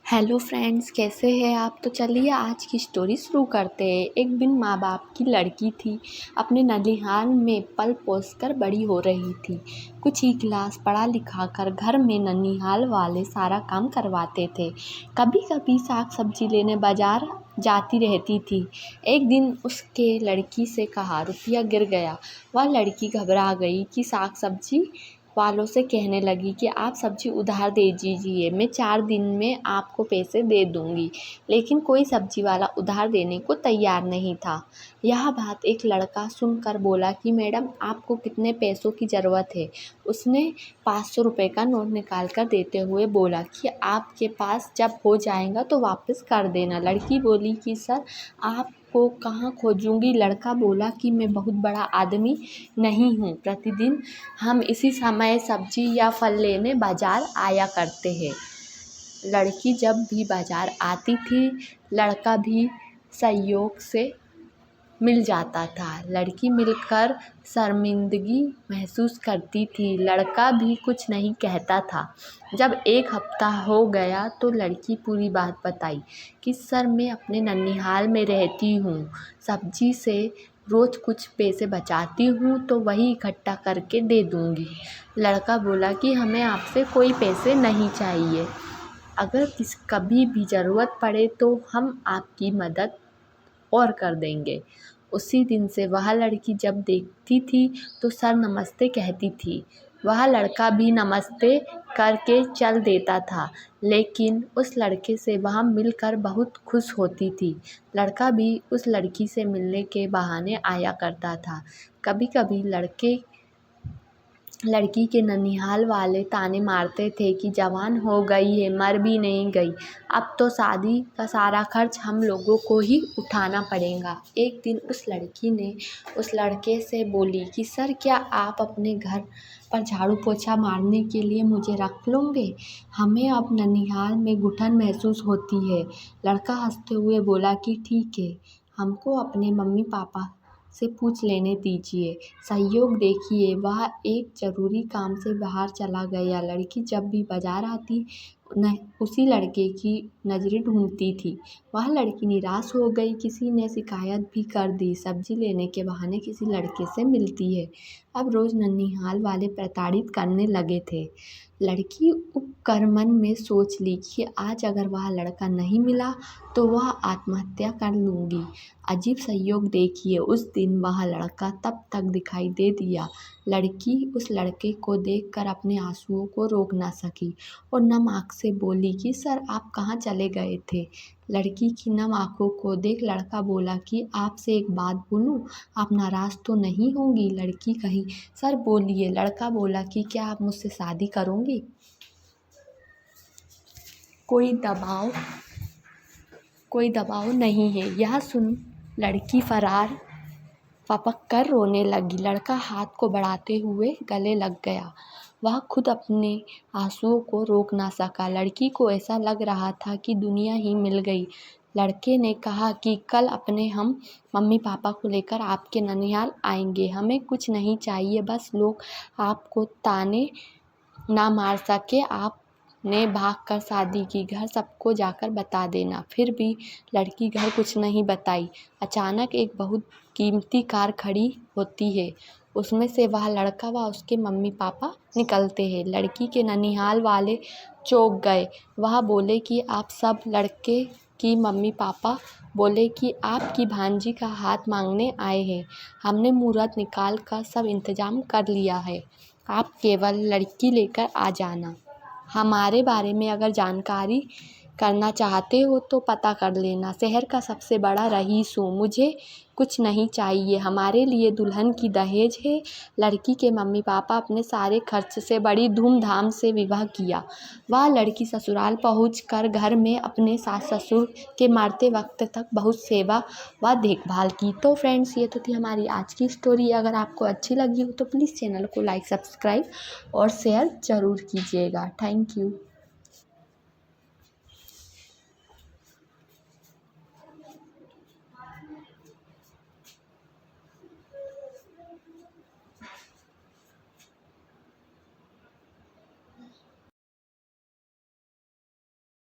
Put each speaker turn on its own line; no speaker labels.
Hello friends, कैसे हैं आप। तो चलिए आज की स्टोरी शुरू करते हैं। एक बिन माँ बाप की लड़की थी। अपने ननिहाल में पल पोस कर बड़ी हो रही थी। कुछ ही क्लास पढ़ा लिखा कर घर में ननिहाल वाले सारा काम करवाते थे। कभी कभी साग सब्जी लेने बाजार जाती रहती थी। एक दिन उसके लड़की से कहा रुपया गिर गया। वह लड़की घबरा गई कि साग सब्जी वालों से कहने लगी कि आप सब्जी उधार दे दीजिए, मैं 4 दिन में आपको पैसे दे दूंगी। लेकिन कोई सब्जी वाला उधार देने को तैयार नहीं था। यह बात एक लड़का सुनकर बोला कि मैडम, आपको कितने पैसों की ज़रूरत है। उसने 500 रुपये का नोट निकाल कर देते हुए बोला कि आपके पास जब हो जाएगा तो वापस कर देना। लड़की बोली कि सर, आपको कहाँ खोजूंगी। लड़का बोला कि मैं बहुत बड़ा आदमी नहीं हूँ, प्रतिदिन हम इसी समय सब्जी या फल लेने बाजार आया करते हैं। लड़की जब भी बाजार आती थी, लड़का भी संयोग से मिल जाता था। लड़की मिलकर शर्मिंदगी महसूस करती थी। लड़का भी कुछ नहीं कहता था। जब एक हफ्ता हो गया तो लड़की पूरी बात बताई कि सर, मैं अपने ननिहाल में रहती हूँ, सब्जी से रोज़ कुछ पैसे बचाती हूँ तो वही इकट्ठा करके दे दूँगी। लड़का बोला कि हमें आपसे कोई पैसे नहीं चाहिए। अगर कभी भी ज़रूरत पड़े तो हम आपकी मदद और कर देंगे। उसी दिन से वह लड़की जब देखती थी तो सर नमस्ते कहती थी। वह लड़का भी नमस्ते करके चल देता था, लेकिन उस लड़के से वह मिलकर बहुत खुश होती थी। लड़का भी उस लड़की से मिलने के बहाने आया करता था। कभी कभी लड़की के ननिहाल वाले ताने मारते थे कि जवान हो गई है, मर भी नहीं गई, अब तो शादी का सारा खर्च हम लोगों को ही उठाना पड़ेगा। एक दिन उस लड़की ने उस लड़के से बोली कि सर, क्या आप अपने घर पर झाड़ू पोछा मारने के लिए मुझे रख लोगे। हमें अब ननिहाल में घुटन महसूस होती है। लड़का हंसते हुए बोला कि ठीक है, हमको अपने मम्मी पापा से पूछ लेने दीजिए। संयोग देखिए, वह एक ज़रूरी काम से बाहर चला गया। लड़की जब भी बाजार आती उसी लड़के की नज़रें ढूंढती थी। वह लड़की निराश हो गई। किसी ने शिकायत भी कर दी, सब्जी लेने के बहाने किसी लड़के से मिलती है। अब रोज़ ननिहाल वाले प्रताड़ित करने लगे थे। लड़की उपकर मन में सोच ली कि आज अगर वह लड़का नहीं मिला तो वह आत्महत्या कर लूँगी। अजीब संयोग देखिए, उस दिन वह लड़का तब तक दिखाई दे दिया। लड़की उस लड़के को देखकर अपने आंसुओं को रोक ना सकी और नम आँख से बोली कि सर, आप कहाँ चले गए थे। लड़की की नम आँखों को देख लड़का बोला कि आपसे एक बात बोलूं, आप नाराज़ तो नहीं होंगी। लड़की कही, सर बोलिए। लड़का बोला कि क्या आप मुझसे शादी करोगी। कोई दबाव नहीं है। यह सुन लड़की फरार पपक कर रोने लगी। लड़का हाथ को बढ़ाते हुए गले लग गया। वह खुद अपने आंसुओं को रोक ना सका। लड़की को ऐसा लग रहा था कि दुनिया ही मिल गई। लड़के ने कहा कि कल अपने हम मम्मी पापा को लेकर आपके ननिहाल आएंगे। हमें कुछ नहीं चाहिए, बस लोग आपको ताने ना मार सके। आपने भाग कर शादी की, घर सबको जाकर बता देना। फिर भी लड़की घर कुछ नहीं बताई। अचानक एक बहुत कीमती कार खड़ी होती है। उसमें से वह लड़का व उसके मम्मी पापा निकलते हैं। लड़की के ननिहाल वाले चौंक गए। वह बोले कि आप सब। लड़के की मम्मी पापा बोले कि आपकी भांजी का हाथ मांगने आए हैं। हमने मुहूर्त निकाल कर सब इंतजाम कर लिया है, आप केवल लड़की लेकर आ जाना। हमारे बारे में अगर जानकारी करना चाहते हो तो पता कर लेना। शहर का सबसे बड़ा रईस हूँ, मुझे कुछ नहीं चाहिए। हमारे लिए दुल्हन की दहेज है। लड़की के मम्मी पापा अपने सारे खर्च से बड़ी धूमधाम से विवाह किया। वह लड़की ससुराल पहुंचकर घर में अपने सास ससुर के मरते वक्त तक बहुत सेवा व देखभाल की। तो फ्रेंड्स, ये तो थी हमारी आज की स्टोरी। अगर आपको अच्छी लगी हो तो प्लीज़ चैनल को लाइक, सब्सक्राइब और शेयर ज़रूर कीजिएगा। Thank you.